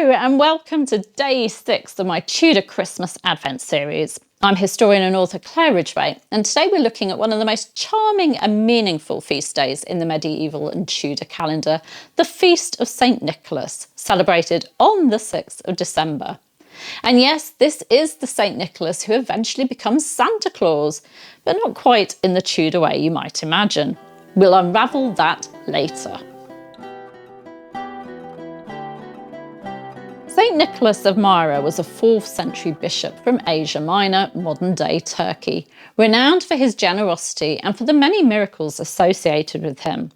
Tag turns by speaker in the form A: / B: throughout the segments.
A: Hello and welcome to day 6 of my Tudor Christmas Advent series. I'm historian and author Claire Ridgway, and today we're looking at one of the most charming and meaningful feast days in the medieval and Tudor calendar, the Feast of St Nicholas, celebrated on the 6th of December. And yes, this is the St Nicholas who eventually becomes Santa Claus, but not quite in the Tudor way you might imagine. We'll unravel that later. St Nicholas of Myra was a 4th century bishop from Asia Minor, modern-day Turkey, renowned for his generosity and for the many miracles associated with him.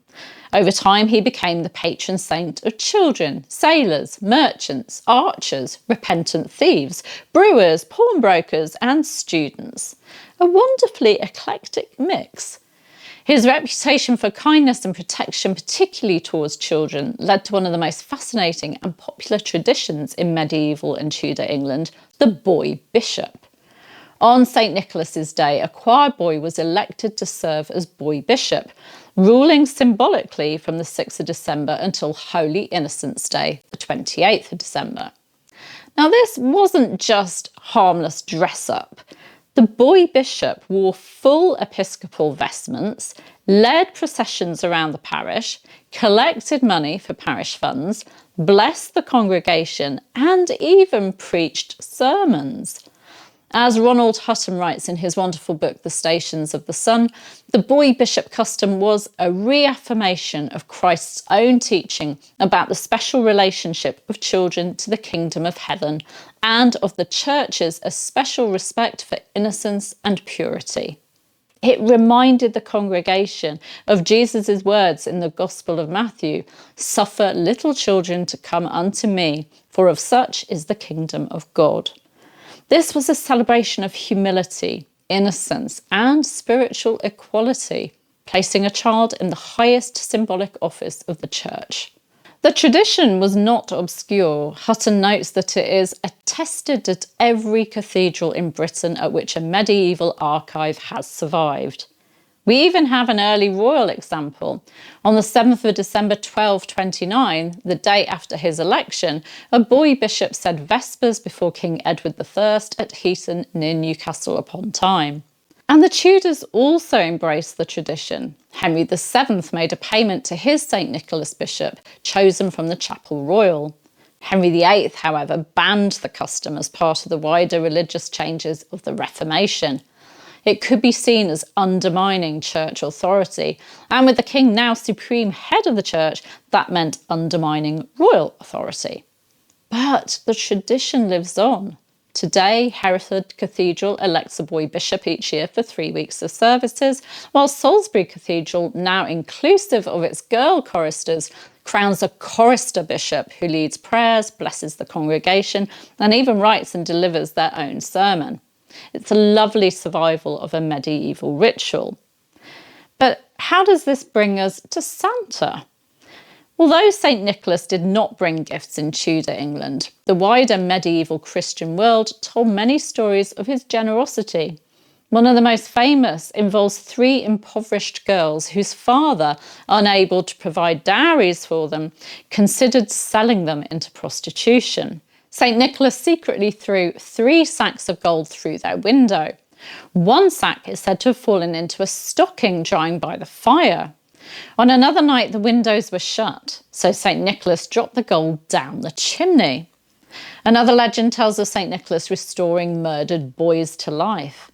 A: Over time, he became the patron saint of children, sailors, merchants, archers, repentant thieves, brewers, pawnbrokers, and students. A wonderfully eclectic mix. His reputation for kindness and protection, particularly towards children, led to one of the most fascinating and popular traditions in medieval and Tudor England, the boy bishop. On St Nicholas's Day, a choir boy was elected to serve as boy bishop, ruling symbolically from the 6th of December until Holy Innocents' Day, the 28th of December. Now, this wasn't just harmless dress-up. The boy bishop wore full episcopal vestments, led processions around the parish, collected money for parish funds, blessed the congregation, and even preached sermons. As Ronald Hutton writes in his wonderful book, The Stations of the Sun, the boy bishop custom was a reaffirmation of Christ's own teaching about the special relationship of children to the kingdom of heaven and of the church's especial respect for innocence and purity. It reminded the congregation of Jesus' words in the Gospel of Matthew, "Suffer little children to come unto me, for of such is the kingdom of God." This was a celebration of humility, innocence, and spiritual equality, placing a child in the highest symbolic office of the church. The tradition was not obscure. Hutton notes that it is attested at every cathedral in Britain at which a medieval archive has survived. We even have an early royal example. On the 7th of December 1229, the day after his election, a boy bishop said vespers before King Edward I at Heaton near Newcastle upon Tyne. And the Tudors also embraced the tradition. Henry VII made a payment to his St Nicholas bishop, chosen from the Chapel Royal. Henry VIII, however, banned the custom as part of the wider religious changes of the Reformation. It could be seen as undermining church authority, and with the king now supreme head of the church, that meant undermining royal authority. But the tradition lives on. Today, Hereford Cathedral elects a boy bishop each year for 3 weeks of services, while Salisbury Cathedral, now inclusive of its girl choristers, crowns a chorister bishop who leads prayers, blesses the congregation, and even writes and delivers their own sermon. It's a lovely survival of a medieval ritual. But how does this bring us to Santa? Although St Nicholas did not bring gifts in Tudor England, the wider medieval Christian world told many stories of his generosity. One of the most famous involves 3 impoverished girls whose father, unable to provide dowries for them, considered selling them into prostitution. St Nicholas secretly threw 3 sacks of gold through their window. One sack is said to have fallen into a stocking drying by the fire. On another night, the windows were shut, so St Nicholas dropped the gold down the chimney. Another legend tells of St Nicholas restoring murdered boys to life.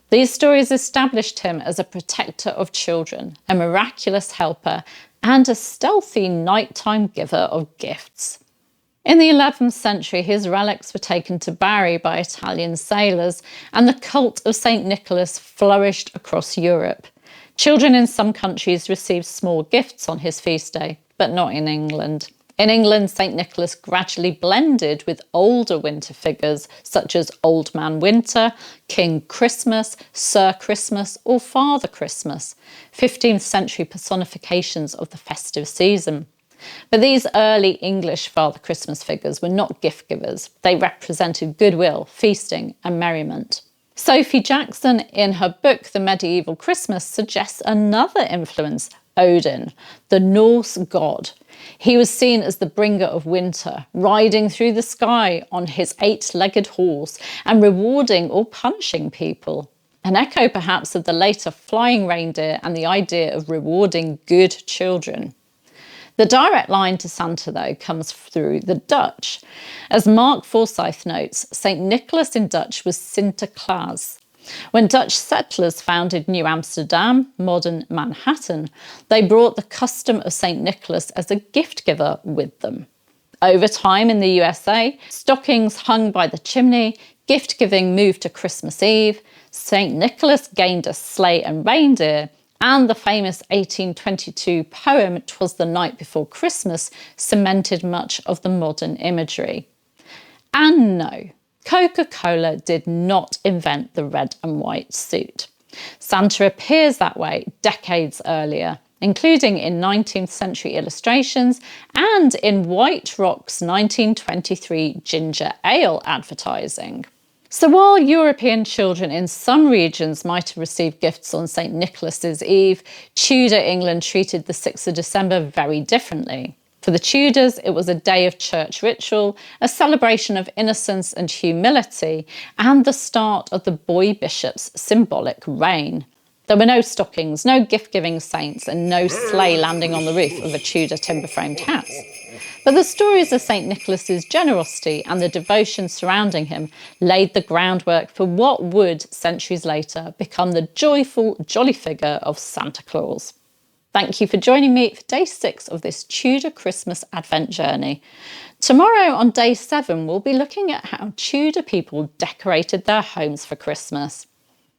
A: These stories established him as a protector of children, a miraculous helper, and a stealthy nighttime giver of gifts. In the 11th century, his relics were taken to Bari by Italian sailors, and the cult of St Nicholas flourished across Europe. Children in some countries received small gifts on his feast day, but not in England. In England, St Nicholas gradually blended with older winter figures such as Old Man Winter, King Christmas, Sir Christmas, or Father Christmas, 15th century personifications of the festive season. But these early English Father Christmas figures were not gift givers. They represented goodwill, feasting, and merriment. Sophie Jackson, in her book The Medieval Christmas, suggests another influence, Odin, the Norse god. He was seen as the bringer of winter, riding through the sky on his 8-legged horse and rewarding or punishing people. An echo perhaps of the later flying reindeer and the idea of rewarding good children. The direct line to Santa, though, comes through the Dutch. As Mark Forsyth notes, St Nicholas in Dutch was Santa Claus. When Dutch settlers founded New Amsterdam, modern Manhattan, they brought the custom of St Nicholas as a gift giver with them. Over time in the USA, stockings hung by the chimney, gift giving moved to Christmas Eve, St Nicholas gained a sleigh and reindeer, and the famous 1822 poem "'Twas the Night Before Christmas" cemented much of the modern imagery. And no, Coca-Cola did not invent the red and white suit. Santa appears that way decades earlier, including in 19th century illustrations and in White Rock's 1923 ginger ale advertising. So while European children in some regions might have received gifts on St Nicholas's Eve, Tudor England treated the 6th of December very differently. For the Tudors, it was a day of church ritual, a celebration of innocence and humility, and the start of the boy bishop's symbolic reign. There were no stockings, no gift-giving saints, and no sleigh landing on the roof of a Tudor timber-framed house. But the stories of St Nicholas's generosity and the devotion surrounding him laid the groundwork for what would, centuries later, become the joyful, jolly figure of Santa Claus. Thank you for joining me for day 6 of this Tudor Christmas Advent journey. Tomorrow on day 7, we'll be looking at how Tudor people decorated their homes for Christmas.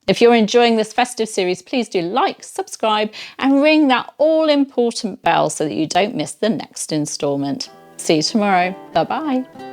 A: If you're enjoying this festive series, please do like, subscribe and ring that all-important bell so that you don't miss the next instalment. See you tomorrow. Bye-bye.